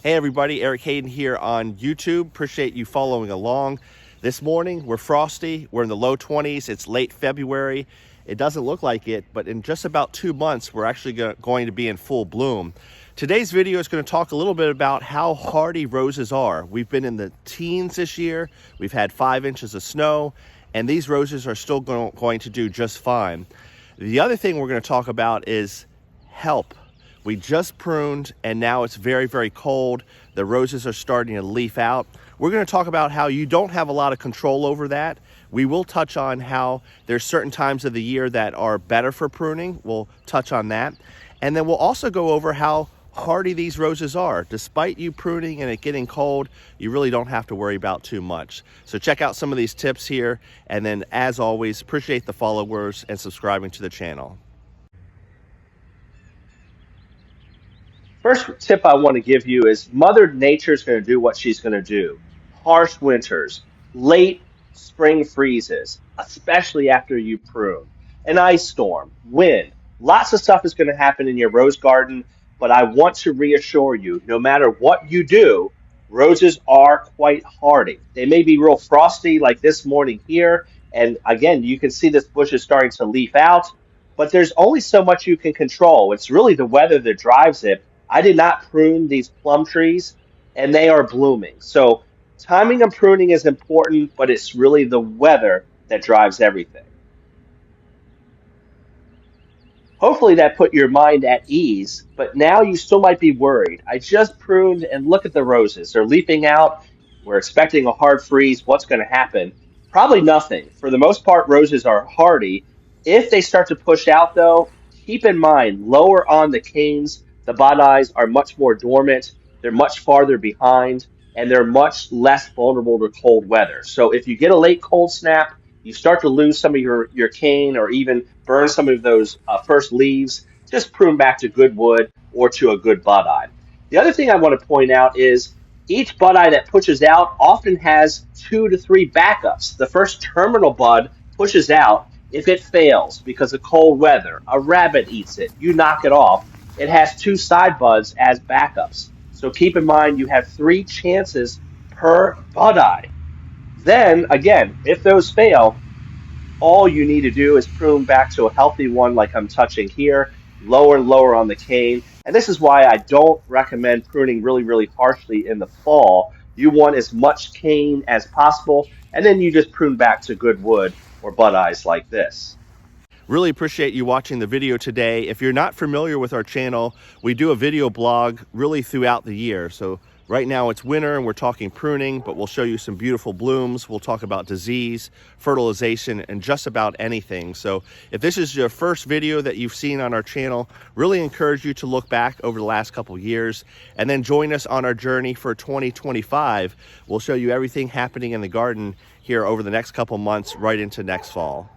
Hey everybody, Eric Hayden here on YouTube. Appreciate you following along. This morning, we're frosty. We're in the low 20s. It's late February. It doesn't look like it, but in just about 2 months, we're actually going to be in full bloom. Today's video is going to talk a little bit about how hardy roses are. We've been in the teens this year. We've had 5 inches of snow, and these roses are still going to do just fine. The other thing we're going to talk about is help. We just pruned and now it's very, very cold. The roses are starting to leaf out. We're going to talk about how you don't have a lot of control over that. We will touch on how there's certain times of the year that are better for pruning. We'll touch on that. And then we'll also go over how hardy these roses are. Despite you pruning and it getting cold, you really don't have to worry about too much. So check out some of these tips here. And then as always, appreciate the followers and subscribing to the channel. First tip I want to give you is Mother Nature's going to do what she's going to do. Harsh winters, late spring freezes, especially after you prune, an ice storm, wind. Lots of stuff is going to happen in your rose garden, but I want to reassure you, no matter what you do, roses are quite hardy. They may be real frosty like this morning here, and again, you can see this bush is starting to leaf out, but there's only so much you can control. It's really the weather that drives it. I did not prune these plum trees, and they are blooming. So timing of pruning is important, but it's really the weather that drives everything. Hopefully that put your mind at ease, but now you still might be worried. I just pruned and look at the roses. They're leafing out. We're expecting a hard freeze. What's going to happen? Probably nothing. For the most part, roses are hardy. If they start to push out, though, keep in mind, lower on the canes, the bodies are much more dormant. They're much farther behind, and they're much less vulnerable to cold weather. So if you get a late cold snap, you start to lose some of your cane or even burn some of those first leaves, just prune back to good wood or to a good bud eye. The other thing I want to point out is each bud eye that pushes out often has 2 to 3 backups. The first terminal bud pushes out. If it fails because of cold weather, a rabbit eats it, you knock it off, it has 2 side buds as backups. So keep in mind you have 3 chances per bud eye. Then, again, if those fail, all you need to do is prune back to a healthy one like I'm touching here, lower and lower on the cane. And this is why I don't recommend pruning really, really harshly in the fall. You want as much cane as possible, and then you just prune back to good wood or bud eyes like this. Really appreciate you watching the video today. If you're not familiar with our channel, we do a video blog really throughout the year. So right now it's winter and we're talking pruning, but we'll show you some beautiful blooms. We'll talk about disease, fertilization, and just about anything. So if this is your first video that you've seen on our channel, really encourage you to look back over the last couple years and then join us on our journey for 2025. We'll show you everything happening in the garden here over the next couple months right into next fall.